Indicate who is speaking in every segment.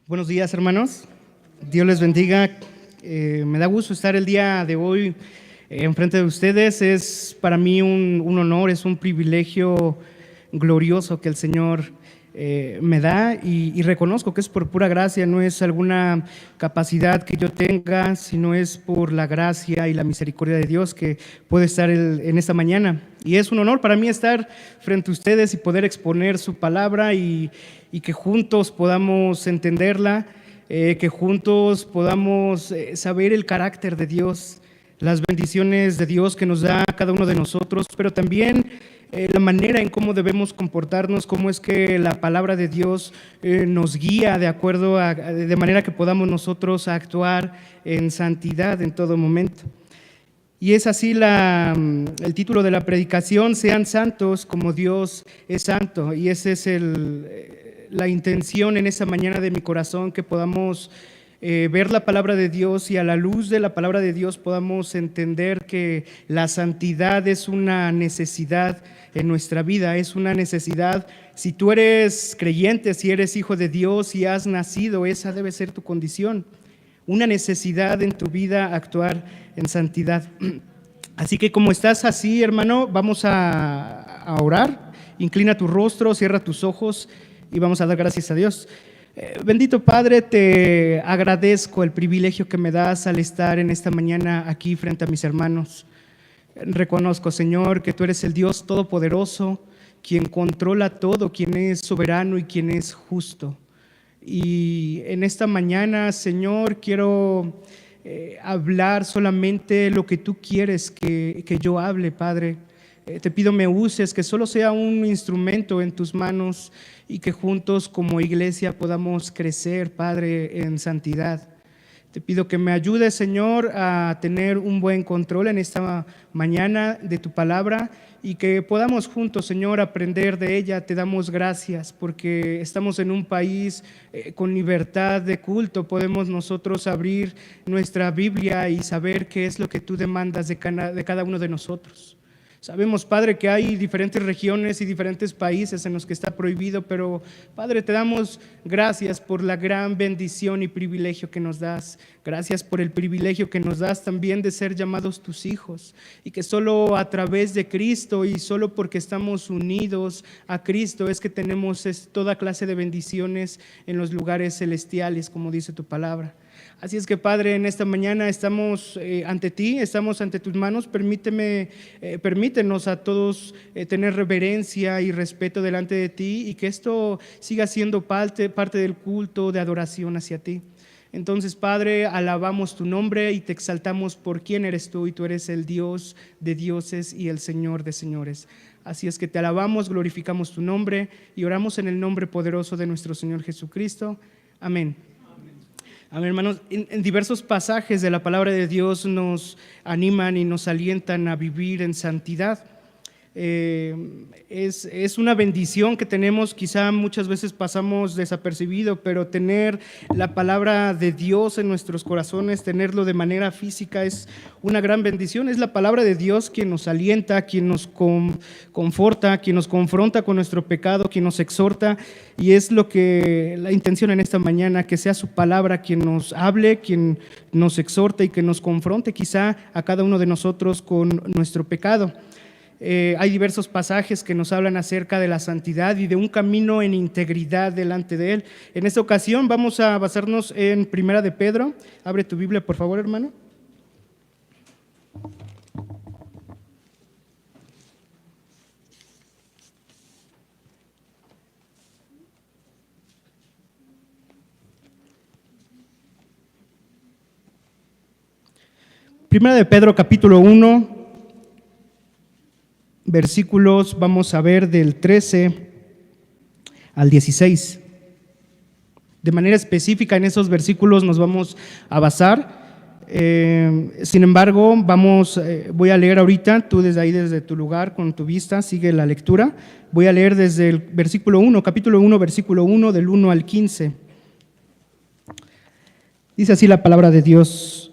Speaker 1: Buenos días, hermanos. Dios les bendiga. Me da gusto estar el día de hoy enfrente de ustedes. Es para mí un honor, es un privilegio glorioso que el Señor me da y reconozco que es por pura gracia, no es alguna capacidad que yo tenga, sino es por la gracia y la misericordia de Dios que puede estar en esta mañana. Y es un honor para mí estar frente a ustedes y poder exponer su palabra y que juntos podamos entenderla, que juntos podamos saber el carácter de Dios, las bendiciones de Dios que nos da a cada uno de nosotros, pero también la manera en cómo debemos comportarnos, cómo es que la palabra de Dios nos guía de manera que podamos nosotros actuar en santidad en todo momento. Y es así el título de la predicación: sean santos como Dios es santo. Y esa es la intención en esta mañana de mi corazón, que podamos ver la palabra de Dios y a la luz de la palabra de Dios podamos entender que la santidad es una necesidad en nuestra vida, es una necesidad. Si tú eres creyente, si eres hijo de Dios y has nacido, esa debe ser tu condición, una necesidad en tu vida actuar en santidad. Así que como estás así, hermano, vamos a orar. Inclina tu rostro, cierra tus ojos y vamos a dar gracias a Dios. Bendito Padre, te agradezco el privilegio que me das al estar en esta mañana aquí frente a mis hermanos. Reconozco, Señor, que tú eres el Dios todopoderoso, quien controla todo, quien es soberano y quien es justo. Y en esta mañana, Señor, quiero hablar solamente lo que tú quieres que yo hable, Padre. Te pido me uses, que solo sea un instrumento en tus manos y que juntos como iglesia podamos crecer, Padre, en santidad. Te pido que me ayudes, Señor, a tener un buen control en esta mañana de tu palabra y que podamos juntos, Señor, aprender de ella. Te damos gracias porque estamos en un país con libertad de culto. Podemos nosotros abrir nuestra Biblia y saber qué es lo que tú demandas de cada uno de nosotros. Sabemos, Padre, que hay diferentes regiones y diferentes países en los que está prohibido, pero, Padre, te damos gracias por la gran bendición y privilegio que nos das. Gracias por el privilegio que nos das también de ser llamados tus hijos, y que solo a través de Cristo y solo porque estamos unidos a Cristo es que tenemos toda clase de bendiciones en los lugares celestiales, como dice tu palabra. Así es que, Padre, en esta mañana estamos ante ti, estamos ante tus manos. Permítenos a todos tener reverencia y respeto delante de ti, y que esto siga siendo parte del culto de adoración hacia ti. Entonces, Padre, alabamos tu nombre y te exaltamos por quién eres tú, y tú eres el Dios de dioses y el Señor de señores. Así es que te alabamos, glorificamos tu nombre y oramos en el nombre poderoso de nuestro Señor Jesucristo. Amén. Amén, hermanos. En diversos pasajes de la palabra de Dios nos animan y nos alientan a vivir en santidad. Es una bendición que tenemos, quizá muchas veces pasamos desapercibido, pero tener la palabra de Dios en nuestros corazones, tenerlo de manera física, es una gran bendición. Es la palabra de Dios quien nos alienta, quien nos conforta, quien nos confronta con nuestro pecado, quien nos exhorta, y es la intención en esta mañana, que sea su palabra quien nos hable, quien nos exhorte y que nos confronte quizá a cada uno de nosotros con nuestro pecado. Hay diversos pasajes que nos hablan acerca de la santidad y de un camino en integridad delante de Él. En esta ocasión vamos a basarnos en Primera de Pedro. Abre tu Biblia, por favor, hermano. Primera de Pedro, capítulo 1. Versículos, vamos a ver del 13 al 16. De manera específica en esos versículos nos vamos a basar. Sin embargo, voy a leer ahorita, tú desde tu lugar, con tu vista, sigue la lectura. Voy a leer desde el versículo 1, capítulo 1, versículo 1, del 1 al 15. Dice así la palabra de Dios: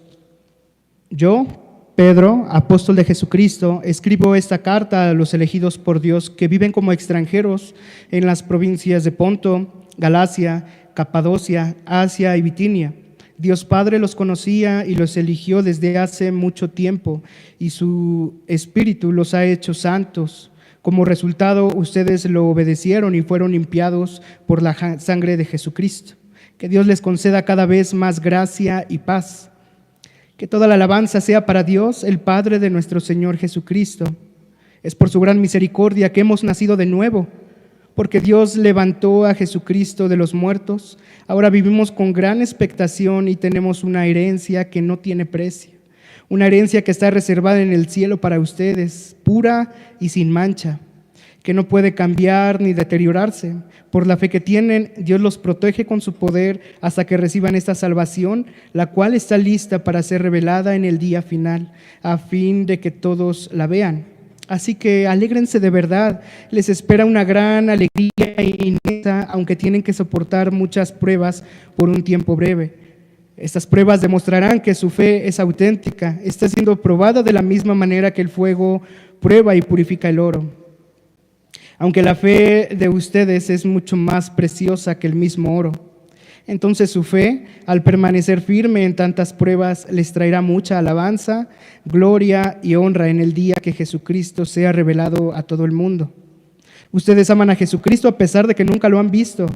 Speaker 1: Yo, Pedro, apóstol de Jesucristo, escribo esta carta a los elegidos por Dios que viven como extranjeros en las provincias de Ponto, Galacia, Capadocia, Asia y Bitinia. Dios Padre los conocía y los eligió desde hace mucho tiempo, y su Espíritu los ha hecho santos. Como resultado, ustedes lo obedecieron y fueron limpiados por la sangre de Jesucristo. Que Dios les conceda cada vez más gracia y paz. Que toda la alabanza sea para Dios, el Padre de nuestro Señor Jesucristo. Es por su gran misericordia que hemos nacido de nuevo, porque Dios levantó a Jesucristo de los muertos. Ahora vivimos con gran expectación y tenemos una herencia que no tiene precio, una herencia que está reservada en el cielo para ustedes, pura y sin mancha, que no puede cambiar ni deteriorarse. Por la fe que tienen, Dios los protege con su poder hasta que reciban esta salvación, la cual está lista para ser revelada en el día final, a fin de que todos la vean. Así que alégrense de verdad, les espera una gran alegría inmensa, aunque tienen que soportar muchas pruebas por un tiempo breve. Estas pruebas demostrarán que su fe es auténtica, está siendo probada de la misma manera que el fuego prueba y purifica el oro. Aunque la fe de ustedes es mucho más preciosa que el mismo oro, entonces su fe, al permanecer firme en tantas pruebas, les traerá mucha alabanza, gloria y honra en el día que Jesucristo sea revelado a todo el mundo. Ustedes aman a Jesucristo a pesar de que nunca lo han visto.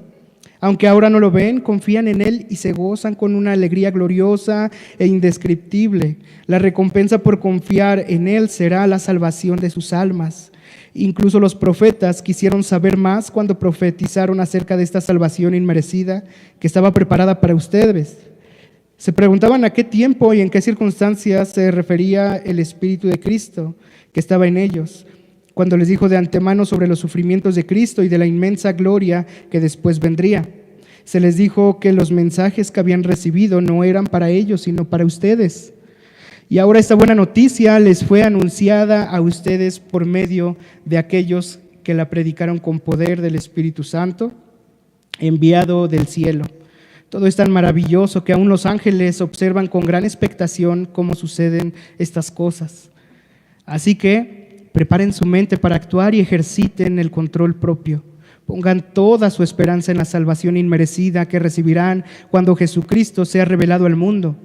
Speaker 1: Aunque ahora no lo ven, confían en Él y se gozan con una alegría gloriosa e indescriptible. La recompensa por confiar en Él será la salvación de sus almas. Incluso los profetas quisieron saber más cuando profetizaron acerca de esta salvación inmerecida que estaba preparada para ustedes. Se preguntaban a qué tiempo y en qué circunstancias se refería el Espíritu de Cristo que estaba en ellos, cuando les dijo de antemano sobre los sufrimientos de Cristo y de la inmensa gloria que después vendría. Se les dijo que los mensajes que habían recibido no eran para ellos, sino para ustedes. Y ahora esta buena noticia les fue anunciada a ustedes por medio de aquellos que la predicaron con poder del Espíritu Santo, enviado del cielo. Todo es tan maravilloso que aún los ángeles observan con gran expectación cómo suceden estas cosas. Así que preparen su mente para actuar y ejerciten el control propio. Pongan toda su esperanza en la salvación inmerecida que recibirán cuando Jesucristo sea revelado al mundo.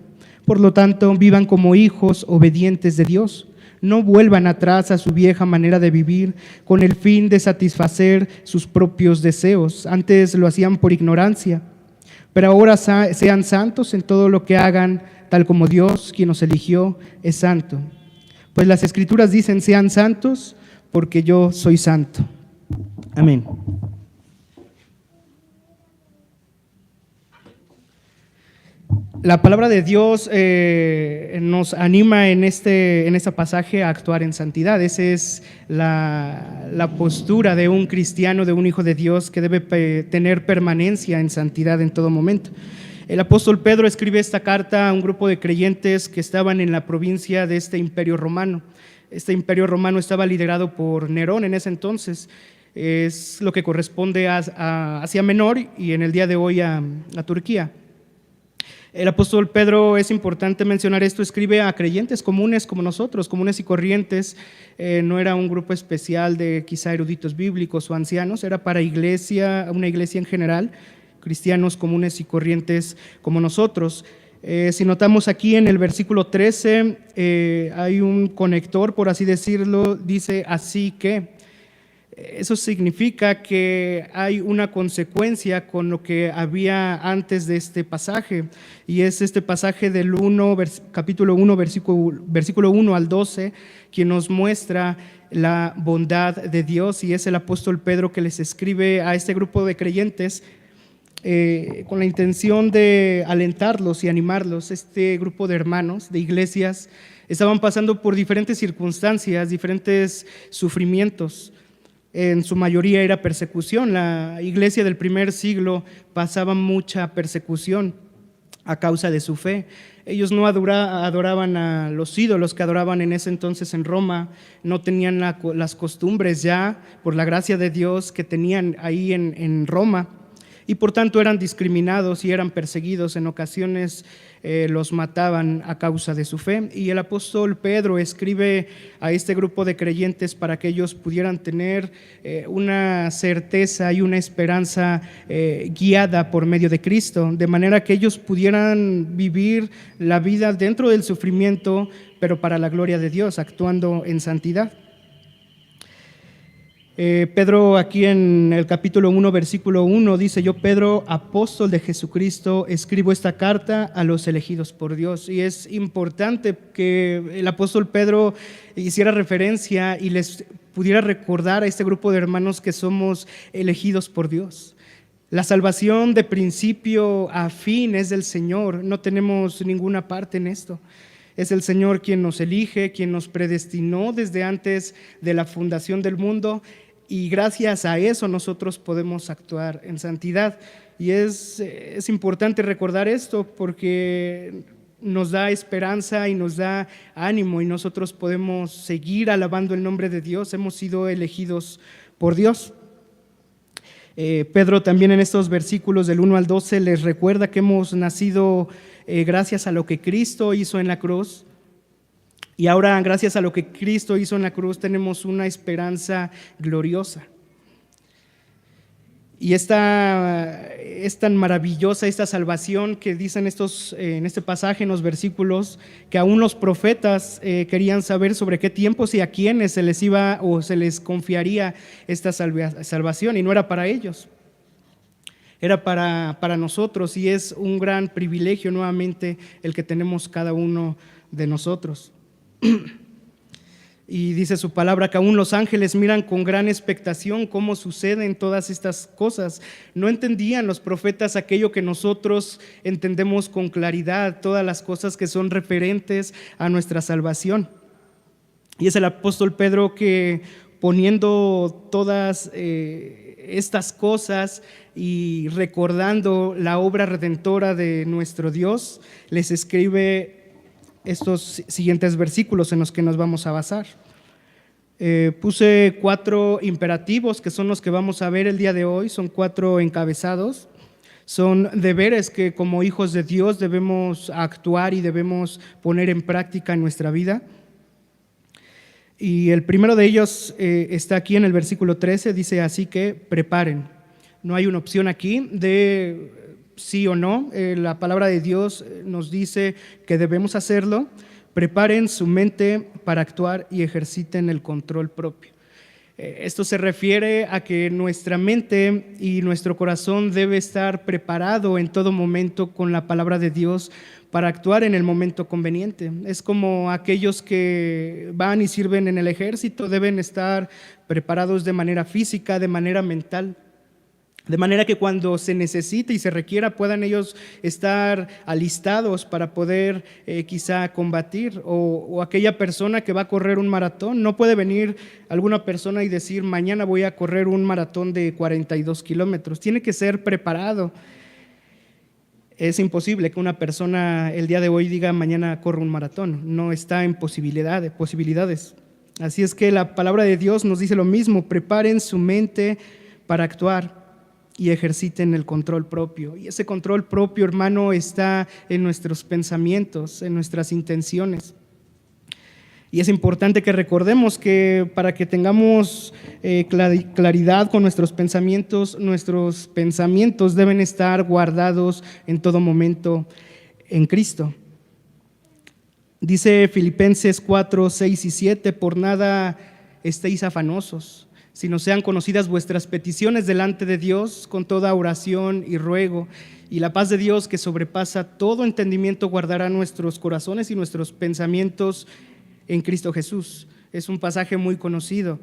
Speaker 1: Por lo tanto, vivan como hijos obedientes de Dios. No vuelvan atrás a su vieja manera de vivir con el fin de satisfacer sus propios deseos. Antes lo hacían por ignorancia, pero ahora sean santos en todo lo que hagan, tal como Dios, quien nos eligió, es santo. Pues las Escrituras dicen: sean santos porque yo soy santo. Amén. La palabra de Dios nos anima en este pasaje a actuar en santidad. Esa es la postura de un cristiano, de un hijo de Dios, que debe tener permanencia en santidad en todo momento. El apóstol Pedro escribe esta carta a un grupo de creyentes que estaban en la provincia de este imperio romano. Este imperio romano estaba liderado por Nerón en ese entonces. Es lo que corresponde a Asia Menor y en el día de hoy a Turquía. El apóstol Pedro, es importante mencionar esto, escribe a creyentes comunes como nosotros, comunes y corrientes. No era un grupo especial de quizá eruditos bíblicos o ancianos, era para una iglesia en general, cristianos comunes y corrientes como nosotros. Si notamos aquí en el versículo 13, hay un conector, por así decirlo, dice así que. Eso significa que hay una consecuencia con lo que había antes de este pasaje, y es este pasaje del capítulo 1, versículo 1 al 12, quien nos muestra la bondad de Dios, y es el apóstol Pedro que les escribe a este grupo de creyentes con la intención de alentarlos y animarlos. Este grupo de hermanos, de iglesias, estaban pasando por diferentes circunstancias, diferentes sufrimientos. En su mayoría era persecución. La iglesia del primer siglo pasaba mucha persecución a causa de su fe. Ellos no adoraban a los ídolos que adoraban en ese entonces en Roma, no tenían las costumbres ya, por la gracia de Dios, que tenían ahí en Roma. y por tanto eran discriminados y eran perseguidos. En ocasiones los mataban a causa de su fe. Y el apóstol Pedro escribe a este grupo de creyentes para que ellos pudieran tener una certeza y una esperanza guiada por medio de Cristo, de manera que ellos pudieran vivir la vida dentro del sufrimiento, pero para la gloria de Dios, actuando en santidad. Pedro aquí en el capítulo 1, versículo 1 dice: yo, Pedro, apóstol de Jesucristo, escribo esta carta a los elegidos por Dios. Y es importante que el apóstol Pedro hiciera referencia y les pudiera recordar a este grupo de hermanos que somos elegidos por Dios. La salvación de principio a fin es del Señor, no tenemos ninguna parte en esto. Es el Señor quien nos elige, quien nos predestinó desde antes de la fundación del mundo, y gracias a eso nosotros podemos actuar en santidad. Y es importante recordar esto porque nos da esperanza y nos da ánimo, y nosotros podemos seguir alabando el nombre de Dios. Hemos sido elegidos por Dios. Pedro también en estos versículos del 1 al 12 les recuerda que hemos nacido gracias a lo que Cristo hizo en la cruz, y ahora gracias a lo que Cristo hizo en la cruz tenemos una esperanza gloriosa. Y es tan maravillosa esta salvación que dicen en este pasaje, en los versículos, que aún los profetas querían saber sobre qué tiempos y a quiénes se les iba o se les confiaría esta salvación, y no era para ellos, era para nosotros, y es un gran privilegio nuevamente el que tenemos cada uno de nosotros. Y dice su palabra que aún los ángeles miran con gran expectación cómo suceden todas estas cosas. No entendían los profetas aquello que nosotros entendemos con claridad, todas las cosas que son referentes a nuestra salvación. Y es el apóstol Pedro que, poniendo todas estas cosas y recordando la obra redentora de nuestro Dios, les escribe estos siguientes versículos en los que nos vamos a basar. Puse 4 imperativos que son los que vamos a ver el día de hoy. Son 4 encabezados, son deberes que como hijos de Dios debemos actuar y debemos poner en práctica en nuestra vida. Y el primero de ellos está aquí en el versículo 13, dice: así que preparen. No hay una opción aquí de sí o no. La palabra de Dios nos dice que debemos hacerlo. Preparen su mente para actuar y ejerciten el control propio. Esto se refiere a que nuestra mente y nuestro corazón debe estar preparado en todo momento con la palabra de Dios para actuar en el momento conveniente. Es como aquellos que van y sirven en el ejército, deben estar preparados de manera física, de manera mental, de manera que cuando se necesite y se requiera puedan ellos estar alistados para poder quizá combatir. O aquella persona que va a correr un maratón, no puede venir alguna persona y decir: mañana voy a correr un maratón de 42 kilómetros. Tiene que ser preparado. Es imposible que una persona el día de hoy diga: mañana corro un maratón. No está en posibilidades. Así es que la palabra de Dios nos dice lo mismo: preparen su mente para actuar y ejerciten el control propio. Y ese control propio, hermano, está en nuestros pensamientos, en nuestras intenciones. Y es importante que recordemos que para que tengamos claridad con nuestros pensamientos deben estar guardados en todo momento en Cristo. Dice Filipenses 4, 6 y 7: por nada estéis afanosos, sino sean conocidas vuestras peticiones delante de Dios con toda oración y ruego, y la paz de Dios, que sobrepasa todo entendimiento, guardará nuestros corazones y nuestros pensamientos en Cristo Jesús. Es un pasaje muy conocido,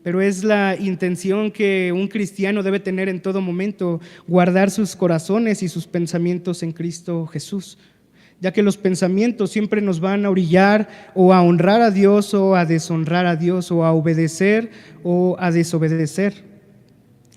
Speaker 1: pero es la intención que un cristiano debe tener en todo momento: guardar sus corazones y sus pensamientos en Cristo Jesús, ya que los pensamientos siempre nos van a orillar o a honrar a Dios o a deshonrar a Dios, o a obedecer o a desobedecer.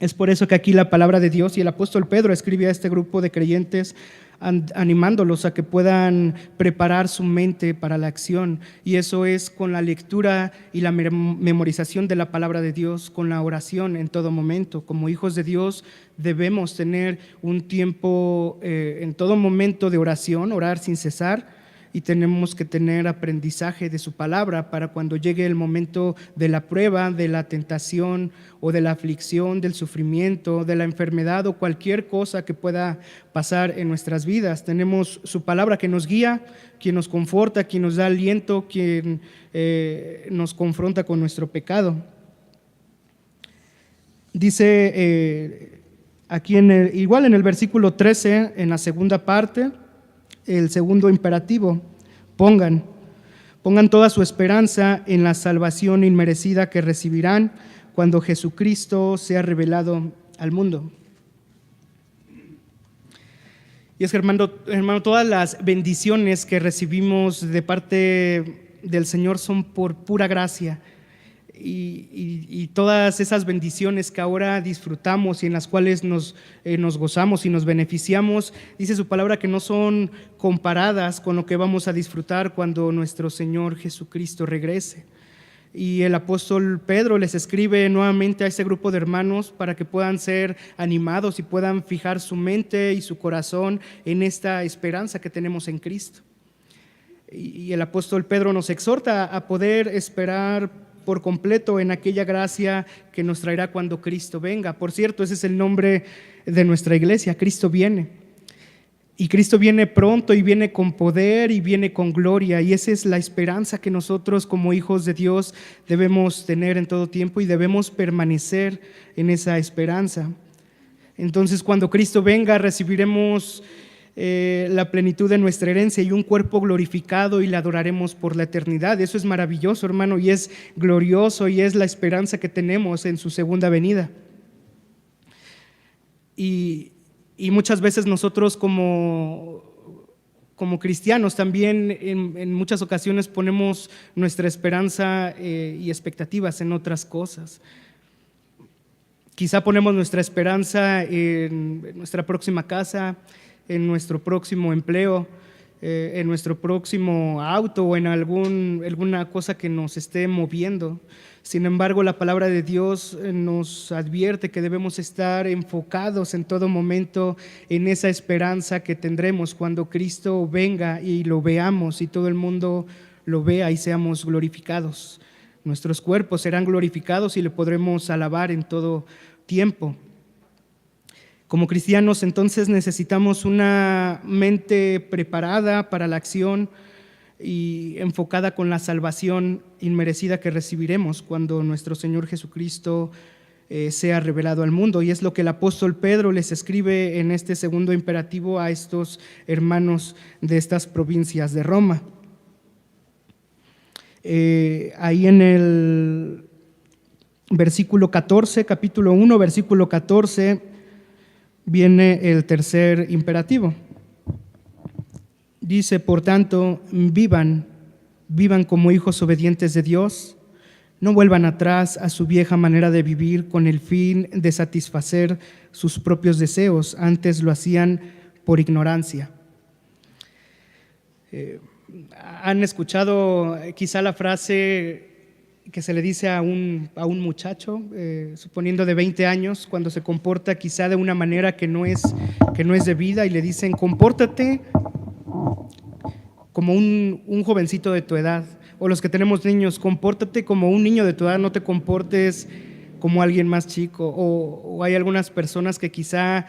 Speaker 1: Es por eso que aquí la palabra de Dios, y el apóstol Pedro escribe a este grupo de creyentes animándolos a que puedan preparar su mente para la acción, y eso es con la lectura y la memorización de la palabra de Dios, con la oración en todo momento. Como hijos de Dios debemos tener un tiempo en todo momento de oración, orar sin cesar, y tenemos que tener aprendizaje de su palabra para cuando llegue el momento de la prueba, de la tentación o de la aflicción, del sufrimiento, de la enfermedad o cualquier cosa que pueda pasar en nuestras vidas. Tenemos su palabra que nos guía, quien nos conforta, quien nos da aliento, quien nos confronta con nuestro pecado. Dice aquí igual en el versículo 13, en la segunda parte, el segundo imperativo: pongan toda su esperanza en la salvación inmerecida que recibirán cuando Jesucristo sea revelado al mundo. Y es que, hermano, todas las bendiciones que recibimos de parte del Señor son por pura gracia. Y todas esas bendiciones que ahora disfrutamos y en las cuales nos gozamos y nos beneficiamos, dice su palabra que no son comparadas con lo que vamos a disfrutar cuando nuestro Señor Jesucristo regrese. Y el apóstol Pedro les escribe nuevamente a ese grupo de hermanos para que puedan ser animados y puedan fijar su mente y su corazón en esta esperanza que tenemos en Cristo. Y el apóstol Pedro nos exhorta a poder esperar por completo en aquella gracia que nos traerá cuando Cristo venga. Por cierto, ese es el nombre de nuestra iglesia: Cristo viene. Y Cristo viene pronto y viene con poder y viene con gloria, y esa es la esperanza que nosotros como hijos de Dios debemos tener en todo tiempo y debemos permanecer en esa esperanza. Entonces, cuando Cristo venga, recibiremos la plenitud de nuestra herencia y un cuerpo glorificado, y le adoraremos por la eternidad. Eso es maravilloso, hermano, y es glorioso, y es la esperanza que tenemos en su segunda venida. Y muchas veces nosotros como cristianos también en muchas ocasiones ponemos nuestra esperanza y expectativas en otras cosas. Quizá ponemos nuestra esperanza en nuestra próxima casa, en nuestro próximo empleo, en nuestro próximo auto o en alguna cosa que nos esté moviendo. Sin embargo, la palabra de Dios nos advierte que debemos estar enfocados en todo momento en esa esperanza que tendremos cuando Cristo venga y lo veamos y todo el mundo lo vea y seamos glorificados. Nuestros cuerpos serán glorificados y le podremos alabar en todo tiempo. Como cristianos, entonces, necesitamos una mente preparada para la acción y enfocada con la salvación inmerecida que recibiremos cuando nuestro Señor Jesucristo sea revelado al mundo. Y es lo que el apóstol Pedro les escribe en este segundo imperativo a estos hermanos de estas provincias de Roma. Ahí en el versículo 14, capítulo 1, versículo 14, viene el tercer imperativo. Dice: por tanto, vivan como hijos obedientes de Dios, no vuelvan atrás a su vieja manera de vivir con el fin de satisfacer sus propios deseos, antes lo hacían por ignorancia. ¿Han escuchado quizá la frase que se le dice a un muchacho, suponiendo de 20 años, cuando se comporta quizá de una manera que no es debida, y le dicen: compórtate como un jovencito de tu edad? O los que tenemos niños: compórtate como un niño de tu edad, no te comportes como alguien más chico. O hay algunas personas que quizá,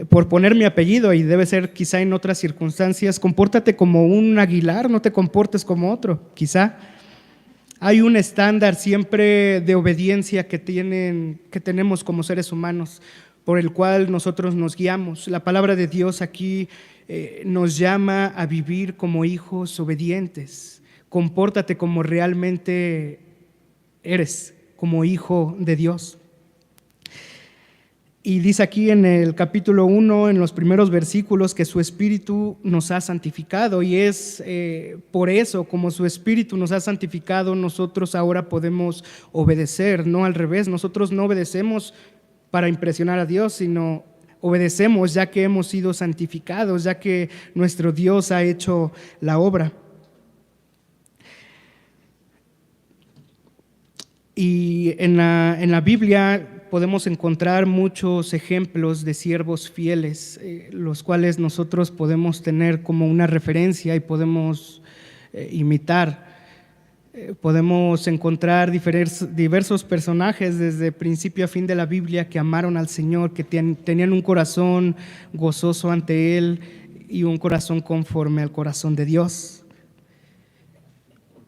Speaker 1: por poner mi apellido, y debe ser quizá en otras circunstancias: compórtate como un Aguilar, no te comportes como otro. Quizá hay un estándar siempre de obediencia que tenemos como seres humanos, por el cual nosotros nos guiamos. La palabra de Dios aquí nos llama a vivir como hijos obedientes. Compórtate como realmente eres, como hijo de Dios. Y dice aquí en el capítulo 1, en los primeros versículos, que su Espíritu nos ha santificado, y es por eso, como su Espíritu nos ha santificado, nosotros ahora podemos obedecer, no al revés. Nosotros no obedecemos para impresionar a Dios, sino obedecemos ya que hemos sido santificados, ya que nuestro Dios ha hecho la obra. Y en la Biblia podemos encontrar muchos ejemplos de siervos fieles, los cuales nosotros podemos tener como una referencia y podemos imitar. Podemos encontrar diversos personajes desde principio a fin de la Biblia que amaron al Señor, que tenían un corazón gozoso ante Él y un corazón conforme al corazón de Dios.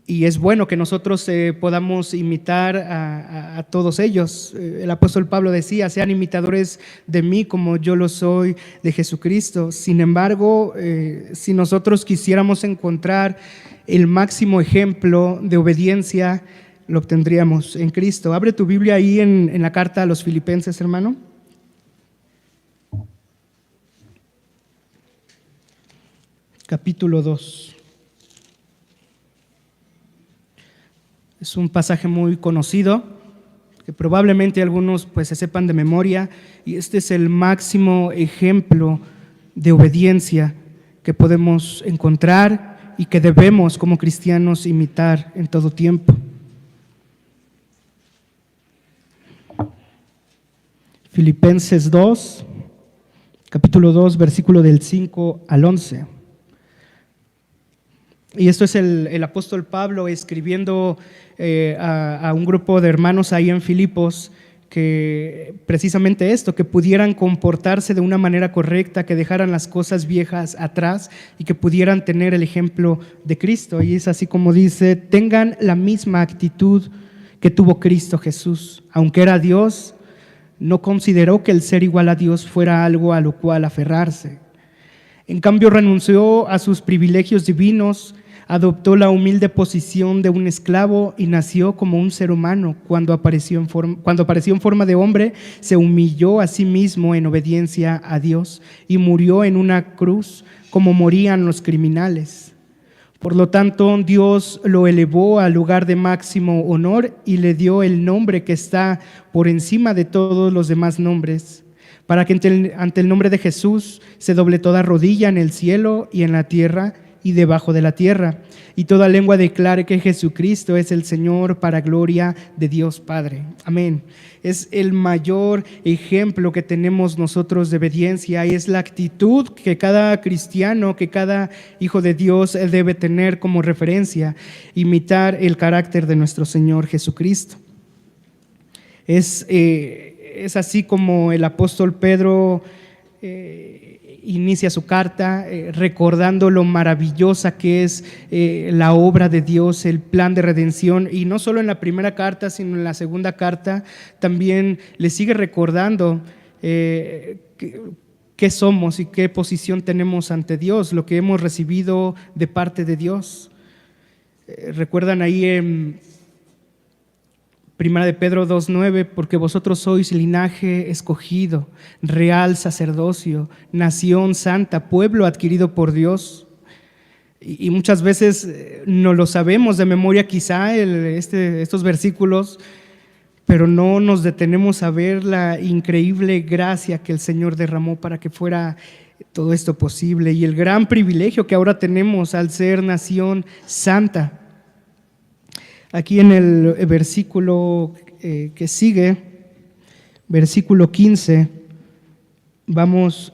Speaker 1: Y es bueno que nosotros podamos imitar a todos ellos. El apóstol Pablo decía: sean imitadores de mí como yo lo soy de Jesucristo. Sin embargo, si nosotros quisiéramos encontrar el máximo ejemplo de obediencia, lo obtendríamos en Cristo. Abre tu Biblia ahí en la carta a los Filipenses, hermano. Capítulo 2. Es un pasaje muy conocido, que probablemente algunos pues se sepan de memoria, y este es el máximo ejemplo de obediencia que podemos encontrar y que debemos como cristianos imitar en todo tiempo. Filipenses 2, capítulo 2, versículo del 5 al 11. Y esto es el apóstol Pablo escribiendo a un grupo de hermanos ahí en Filipos, que precisamente esto, que pudieran comportarse de una manera correcta, que dejaran las cosas viejas atrás y que pudieran tener el ejemplo de Cristo. Y es así como dice: tengan la misma actitud que tuvo Cristo Jesús. Aunque era Dios, no consideró que el ser igual a Dios fuera algo a lo cual aferrarse. En cambio, renunció a sus privilegios divinos, adoptó la humilde posición de un esclavo y nació como un ser humano. Cuando apareció en forma de hombre, se humilló a sí mismo en obediencia a Dios y murió en una cruz como morían los criminales. Por lo tanto, Dios lo elevó al lugar de máximo honor y le dio el nombre que está por encima de todos los demás nombres, para que ante el nombre de Jesús se doble toda rodilla en el cielo y en la tierra y debajo de la tierra, y toda lengua declare que Jesucristo es el Señor, para gloria de Dios Padre. Amén. Es el mayor ejemplo que tenemos nosotros de obediencia, y es la actitud que cada cristiano, que cada hijo de Dios debe tener como referencia: imitar el carácter de nuestro Señor Jesucristo. Es así como el apóstol Pedro inicia su carta recordando lo maravillosa que es la obra de Dios, el plan de redención. Y no solo en la primera carta, sino en la segunda carta también le sigue recordando qué somos y qué posición tenemos ante Dios, lo que hemos recibido de parte de Dios. Recuerdan ahí en Primera de Pedro 2:9: porque vosotros sois linaje escogido, real sacerdocio, nación santa, pueblo adquirido por Dios. Y muchas veces no lo sabemos de memoria quizá estos versículos, pero no nos detenemos a ver la increíble gracia que el Señor derramó para que fuera todo esto posible, y el gran privilegio que ahora tenemos al ser nación santa. Aquí en el versículo que sigue, versículo 15, vamos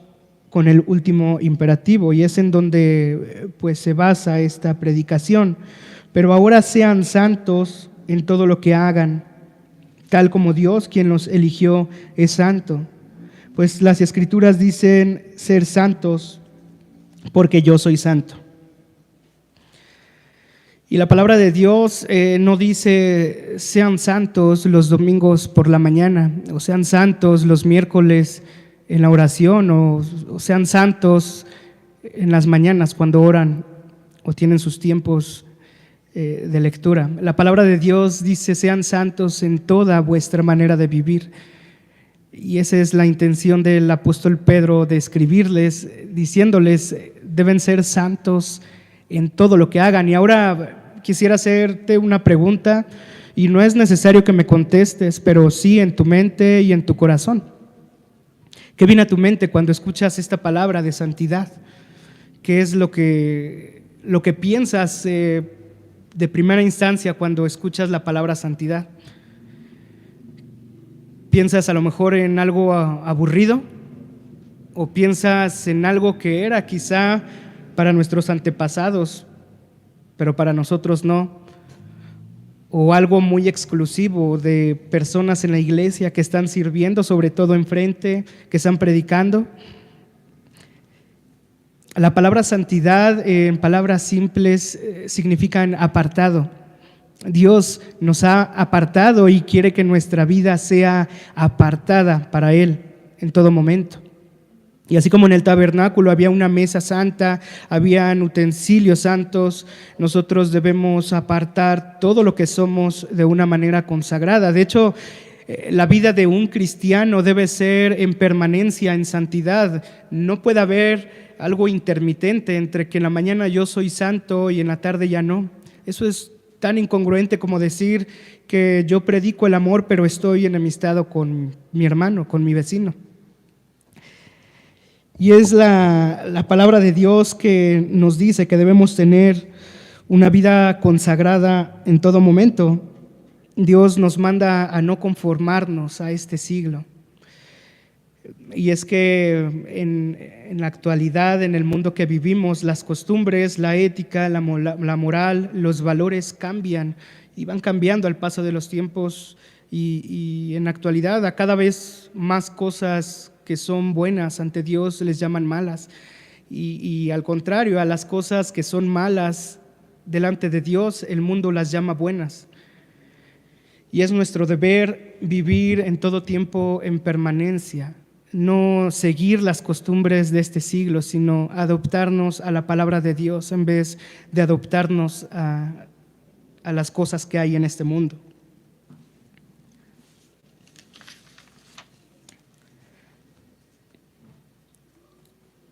Speaker 1: con el último imperativo, y es en donde pues se basa esta predicación. Pero ahora sean santos en todo lo que hagan, tal como Dios, quien los eligió, es santo. Pues las Escrituras dicen: ser santos porque yo soy santo. Y la palabra de Dios no dice sean santos los domingos por la mañana, o sean santos los miércoles en la oración, o sean santos en las mañanas cuando oran o tienen sus tiempos de lectura. La palabra de Dios dice: sean santos en toda vuestra manera de vivir. Y esa es la intención del apóstol Pedro de escribirles, diciéndoles: deben ser santos en todo lo que hagan. Y ahora quisiera hacerte una pregunta, y no es necesario que me contestes, pero sí en tu mente y en tu corazón. ¿Qué viene a tu mente cuando escuchas esta palabra de santidad? ¿Qué es lo que piensas de primera instancia cuando escuchas la palabra santidad? ¿Piensas a lo mejor en algo aburrido? ¿O piensas en algo que era quizá para nuestros antepasados, pero para nosotros no? ¿O algo muy exclusivo de personas en la iglesia que están sirviendo, sobre todo enfrente, que están predicando? La palabra santidad, en palabras simples, significan apartado. Dios nos ha apartado y quiere que nuestra vida sea apartada para Él en todo momento. Y así como en el tabernáculo había una mesa santa, habían utensilios santos, nosotros debemos apartar todo lo que somos de una manera consagrada. De hecho, la vida de un cristiano debe ser en permanencia, en santidad. No puede haber algo intermitente entre que en la mañana yo soy santo y en la tarde ya no. Eso es tan incongruente como decir que yo predico el amor, pero estoy enemistado con mi hermano, con mi vecino. Y es la palabra de Dios que nos dice que debemos tener una vida consagrada en todo momento. Dios nos manda a no conformarnos a este siglo. Y es que en la actualidad, en el mundo que vivimos, las costumbres, la ética, la moral, los valores cambian y van cambiando al paso de los tiempos. Y en la actualidad a cada vez más cosas que son buenas ante Dios les llaman malas, y al contrario, a las cosas que son malas delante de Dios el mundo las llama buenas. Y es nuestro deber vivir en todo tiempo en permanencia, no seguir las costumbres de este siglo, sino adoptarnos a la palabra de Dios en vez de adoptarnos a las cosas que hay en este mundo.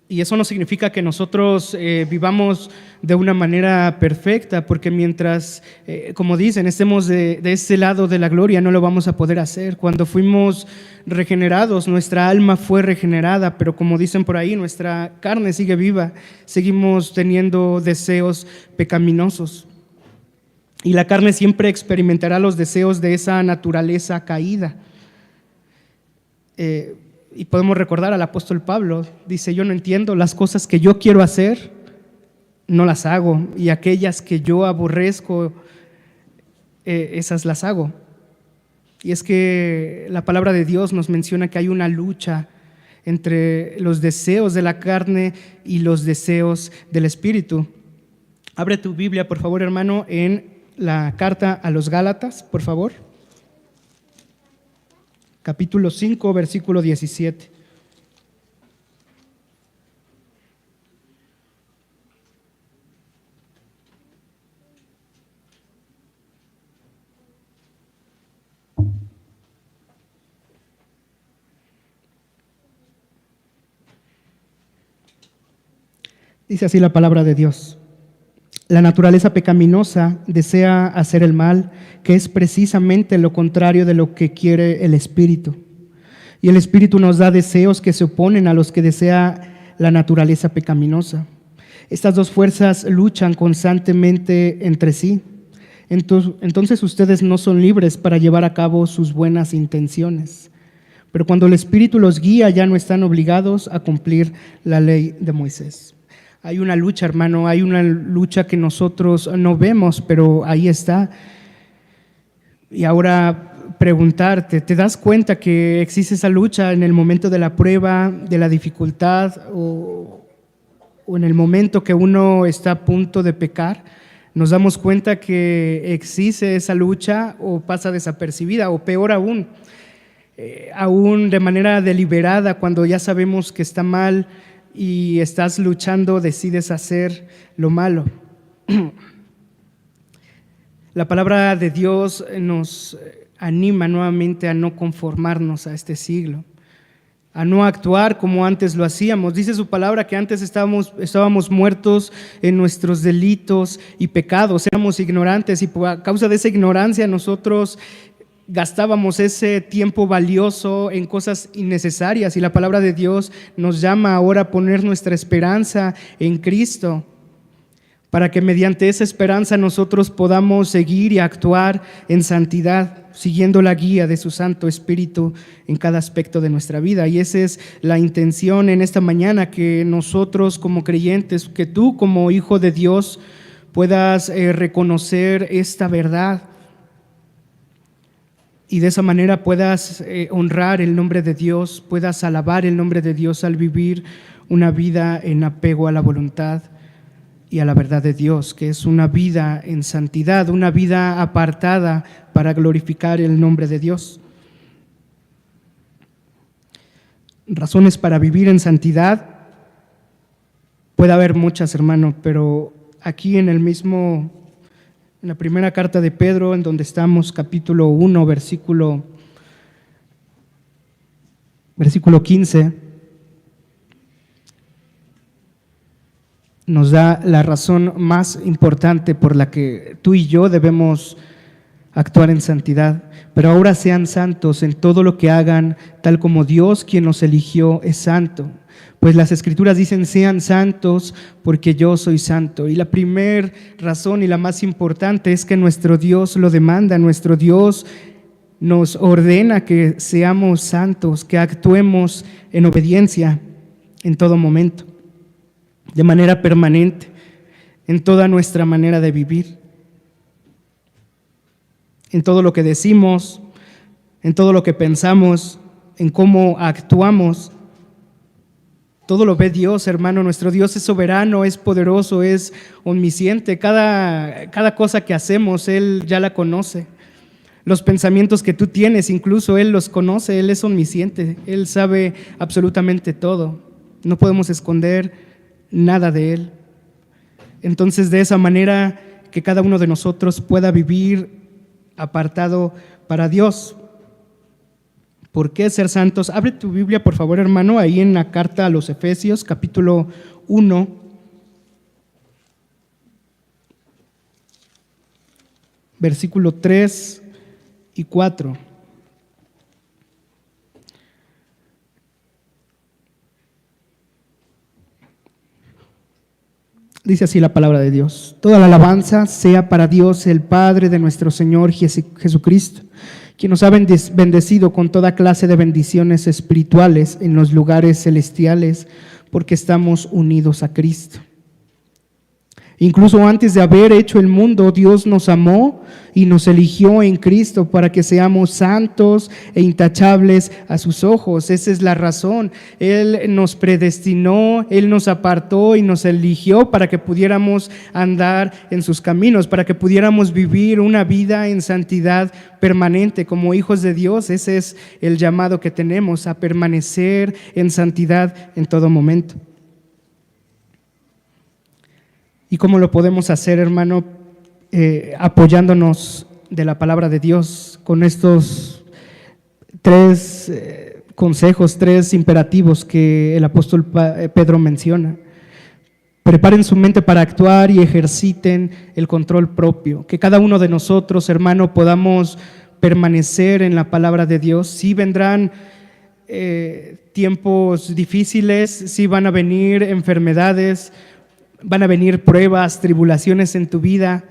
Speaker 1: Y eso no significa que nosotros vivamos de una manera perfecta, porque mientras, como dicen, estemos de ese lado de la gloria, no lo vamos a poder hacer. Cuando fuimos regenerados, nuestra alma fue regenerada, pero como dicen por ahí, nuestra carne sigue viva, seguimos teniendo deseos pecaminosos. Y la carne siempre experimentará los deseos de esa naturaleza caída. Y podemos recordar al apóstol Pablo, dice: yo no entiendo, las cosas que yo quiero hacer, no las hago, y aquellas que yo aborrezco, esas las hago. Y es que la palabra de Dios nos menciona que hay una lucha entre los deseos de la carne y los deseos del Espíritu. Abre tu Biblia, por favor, hermano, en la carta a los Gálatas, por favor. Capítulo 5, versículo 17. Dice así la palabra de Dios: la naturaleza pecaminosa desea hacer el mal, que es precisamente lo contrario de lo que quiere el Espíritu. Y el Espíritu nos da deseos que se oponen a los que desea la naturaleza pecaminosa. Estas dos fuerzas luchan constantemente entre sí. Entonces ustedes no son libres para llevar a cabo sus buenas intenciones. Pero cuando el Espíritu los guía, ya no están obligados a cumplir la ley de Moisés. Hay una lucha, hermano, hay una lucha que nosotros no vemos, pero ahí está. Y ahora preguntarte, ¿te das cuenta que existe esa lucha en el momento de la prueba, de la dificultad, o en el momento que uno está a punto de pecar? Nos damos cuenta que existe esa lucha, o pasa desapercibida, o peor aún, aún de manera deliberada, cuando ya sabemos que está mal y estás luchando, decides hacer lo malo. La palabra de Dios nos anima nuevamente a no conformarnos a este siglo, a no actuar como antes lo hacíamos. Dice su palabra que antes estábamos muertos en nuestros delitos y pecados, éramos ignorantes, y por causa de esa ignorancia nosotros gastábamos ese tiempo valioso en cosas innecesarias, y la palabra de Dios nos llama ahora a poner nuestra esperanza en Cristo, para que mediante esa esperanza nosotros podamos seguir y actuar en santidad, siguiendo la guía de su Santo Espíritu en cada aspecto de nuestra vida. Y esa es la intención en esta mañana, que nosotros como creyentes, que tú como hijo de Dios puedas reconocer esta verdad, y de esa manera puedas honrar el nombre de Dios, puedas alabar el nombre de Dios al vivir una vida en apego a la voluntad y a la verdad de Dios, que es una vida en santidad, una vida apartada para glorificar el nombre de Dios. Razones para vivir en santidad puede haber muchas, hermano, pero aquí en la primera carta de Pedro, en donde estamos, capítulo 1, versículo 15, nos da la razón más importante por la que tú y yo debemos actuar en santidad. Pero ahora sean santos en todo lo que hagan, tal como Dios, quien nos eligió, es santo. Pues las Escrituras dicen: sean santos porque yo soy santo. Y la primera razón y la más importante es que nuestro Dios lo demanda. Nuestro Dios nos ordena que seamos santos, que actuemos en obediencia en todo momento, de manera permanente, en toda nuestra manera de vivir, en todo lo que decimos, en todo lo que pensamos, en cómo actuamos. Todo lo ve Dios, hermano. Nuestro Dios es soberano, es poderoso, es omnisciente. Cada cosa que hacemos, Él ya la conoce. Los pensamientos que tú tienes, incluso Él los conoce. Él es omnisciente, Él sabe absolutamente todo. No podemos esconder nada de Él. Entonces, de esa manera, que cada uno de nosotros pueda vivir apartado para Dios. ¿Por qué ser santos? Abre tu Biblia, por favor, hermano, ahí en la carta a los Efesios, capítulo 1. Versículo 3 y 4. Dice así la palabra de Dios: toda la alabanza sea para Dios, el Padre de nuestro Señor Jesucristo, quien nos ha bendecido con toda clase de bendiciones espirituales en los lugares celestiales, porque estamos unidos a Cristo. Incluso antes de haber hecho el mundo, Dios nos amó y nos eligió en Cristo para que seamos santos e intachables a sus ojos. Esa es la razón. Él nos predestinó, Él nos apartó y nos eligió para que pudiéramos andar en sus caminos, para que pudiéramos vivir una vida en santidad permanente como hijos de Dios. Ese es el llamado que tenemos, a permanecer en santidad en todo momento. ¿Y cómo lo podemos hacer, hermano? Apoyándonos de la palabra de Dios, con estos tres consejos, tres imperativos que el apóstol Pedro menciona. Preparen su mente para actuar y ejerciten el control propio. Que cada uno de nosotros, hermano, podamos permanecer en la palabra de Dios. Sí vendrán tiempos difíciles, sí van a venir enfermedades, van a venir pruebas, tribulaciones en tu vida,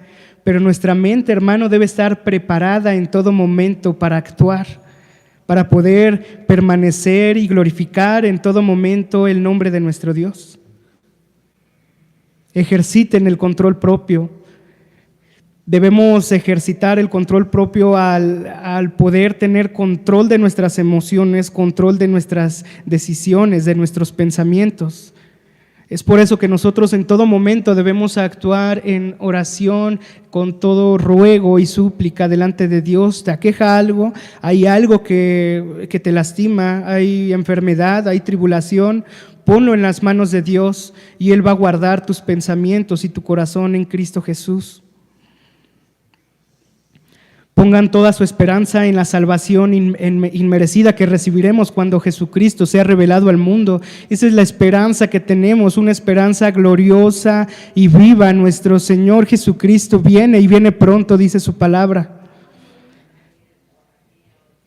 Speaker 1: pero nuestra mente, hermano, debe estar preparada en todo momento para actuar, para poder permanecer y glorificar en todo momento el nombre de nuestro Dios. Ejerciten el control propio. Debemos ejercitar el control propio al poder tener control de nuestras emociones, control de nuestras decisiones, de nuestros pensamientos. Es por eso que nosotros en todo momento debemos actuar en oración, con todo ruego y súplica delante de Dios. ¿Te aqueja algo? ¿Hay algo que te lastima? ¿Hay enfermedad? ¿Hay tribulación? Ponlo en las manos de Dios y Él va a guardar tus pensamientos y tu corazón en Cristo Jesús. Pongan toda su esperanza en la salvación inmerecida que recibiremos cuando Jesucristo sea revelado al mundo. Esa es la esperanza que tenemos, una esperanza gloriosa y viva. Nuestro Señor Jesucristo viene y viene pronto, dice su palabra.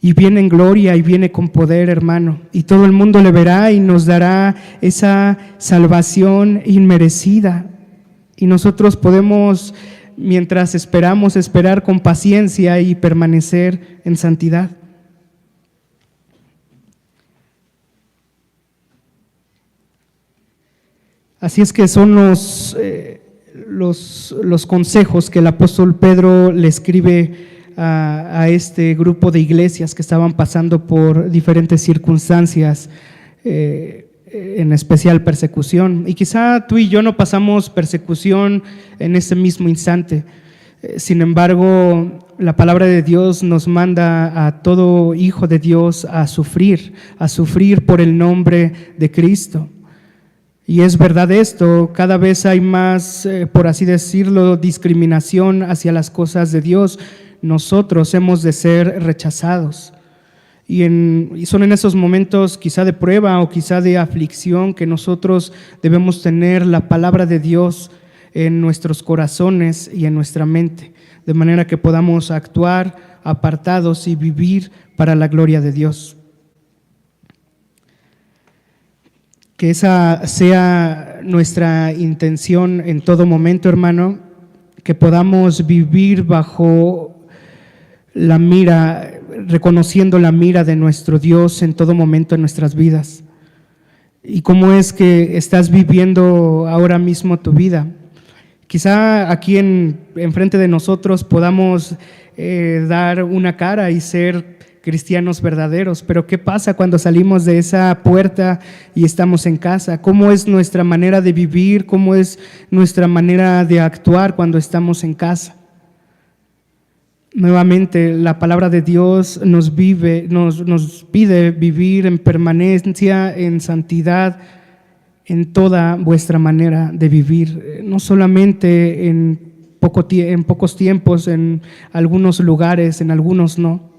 Speaker 1: y viene en gloria y viene con poder, hermano, y todo el mundo le verá y nos dará esa salvación inmerecida. Y nosotros podemos, mientras esperamos, esperar con paciencia y permanecer en santidad. Así es que son los consejos que el apóstol Pedro le escribe a este grupo de iglesias que estaban pasando por diferentes circunstancias, en especial persecución. Y quizá tú y yo no pasamos persecución en ese mismo instante. Sin embargo, la palabra de Dios nos manda a todo hijo de Dios a sufrir por el nombre de Cristo. Y es verdad esto, cada vez hay más, por así decirlo, discriminación hacia las cosas de Dios. Nosotros hemos de ser rechazados. Y son en esos momentos quizá de prueba o quizá de aflicción que nosotros debemos tener la palabra de Dios en nuestros corazones y en nuestra mente, de manera que podamos actuar apartados y vivir para la gloria de Dios. Que esa sea nuestra intención en todo momento, hermano, que podamos vivir bajo la mira, reconociendo la mira de nuestro Dios en todo momento en nuestras vidas. ¿Y cómo es que estás viviendo ahora mismo tu vida? Quizá aquí enfrente de nosotros podamos dar una cara y ser cristianos verdaderos, pero ¿qué pasa cuando salimos de esa puerta y estamos en casa? ¿Cómo es nuestra manera de vivir? ¿Cómo es nuestra manera de actuar cuando estamos en casa? Nuevamente, la palabra de Dios nos pide vivir en permanencia, en santidad, en toda vuestra manera de vivir, no solamente en pocos tiempos, en algunos lugares, en algunos no.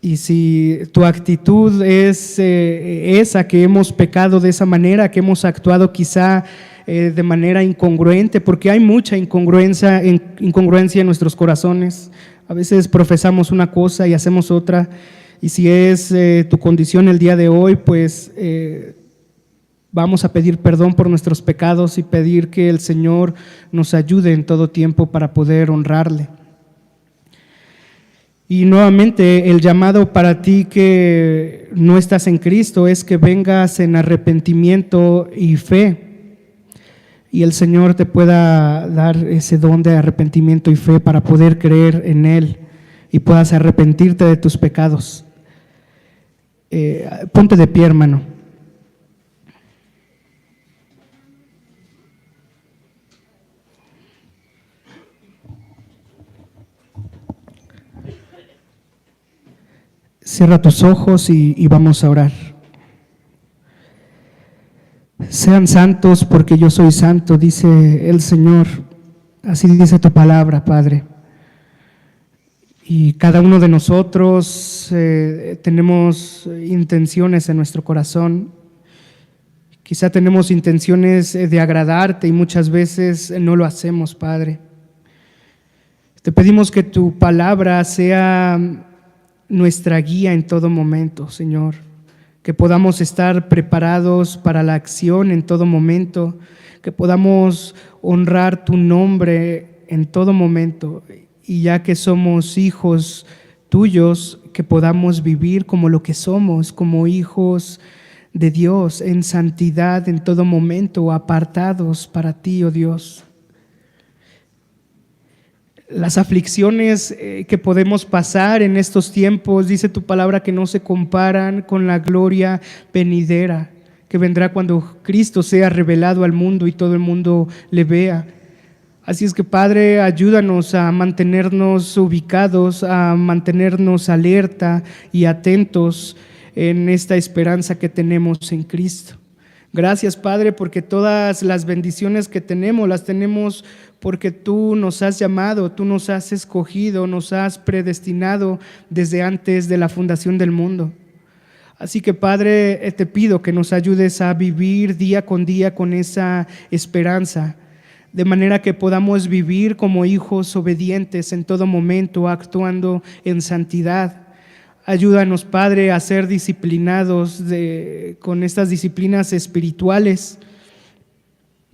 Speaker 1: Y si tu actitud es esa, que hemos pecado de esa manera, que hemos actuado quizá de manera incongruente, porque hay mucha incongruencia en nuestros corazones. A veces profesamos una cosa y hacemos otra, y si es tu condición el día de hoy, pues vamos a pedir perdón por nuestros pecados y pedir que el Señor nos ayude en todo tiempo para poder honrarle. Y nuevamente el llamado para ti que no estás en Cristo es que vengas en arrepentimiento y fe, y el Señor te pueda dar ese don de arrepentimiento y fe para poder creer en Él y puedas arrepentirte de tus pecados. Ponte de pie, hermano. Cierra tus ojos y vamos a orar. Sean santos porque yo soy santo, dice el Señor. Así dice tu palabra, Padre. Y cada uno de nosotros tenemos intenciones en nuestro corazón. Quizá tenemos intenciones de agradarte y muchas veces no lo hacemos, Padre. Te pedimos que tu palabra sea nuestra guía en todo momento, Señor, que podamos estar preparados para la acción en todo momento, que podamos honrar tu nombre en todo momento, y ya que somos hijos tuyos, que podamos vivir como lo que somos, como hijos de Dios, en santidad en todo momento, apartados para ti, oh Dios. Las aflicciones que podemos pasar en estos tiempos, dice tu palabra, que no se comparan con la gloria venidera, que vendrá cuando Cristo sea revelado al mundo y todo el mundo le vea. Así es que, Padre, ayúdanos a mantenernos ubicados, a mantenernos alerta y atentos en esta esperanza que tenemos en Cristo. Gracias, Padre, porque todas las bendiciones que tenemos, las tenemos porque tú nos has llamado, tú nos has escogido, nos has predestinado desde antes de la fundación del mundo. Así que, Padre, te pido que nos ayudes a vivir día con día con esa esperanza, de manera que podamos vivir como hijos obedientes en todo momento, actuando en santidad. Ayúdanos, Padre, a ser disciplinados con estas disciplinas espirituales,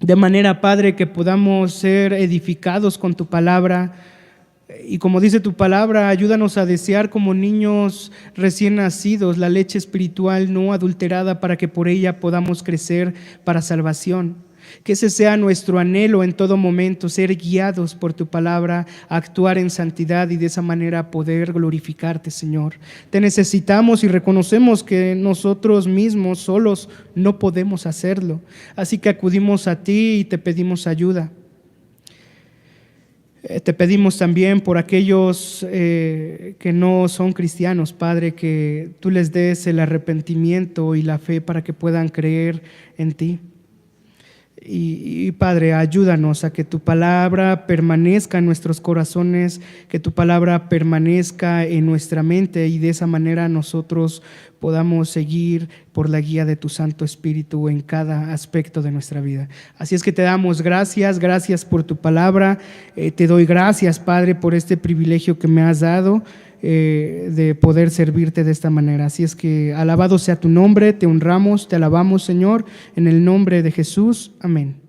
Speaker 1: de manera, Padre, que podamos ser edificados con tu palabra. Y como dice tu palabra, ayúdanos a desear como niños recién nacidos la leche espiritual no adulterada, para que por ella podamos crecer para salvación. Que ese sea nuestro anhelo en todo momento, ser guiados por tu palabra, actuar en santidad y de esa manera poder glorificarte, Señor. Te necesitamos y reconocemos que nosotros mismos solos no podemos hacerlo. Así que acudimos a ti y te pedimos ayuda. Te pedimos también por aquellos que no son cristianos, Padre, que tú les des el arrepentimiento y la fe para que puedan creer en ti. Y Padre, ayúdanos a que tu palabra permanezca en nuestros corazones, que tu palabra permanezca en nuestra mente, y de esa manera nosotros podamos seguir por la guía de tu Santo Espíritu en cada aspecto de nuestra vida. Así es que te damos gracias por tu palabra. Te doy gracias, Padre, por este privilegio que me has dado de poder servirte de esta manera. Así es que alabado sea tu nombre, te honramos, te alabamos, Señor, en el nombre de Jesús. Amén.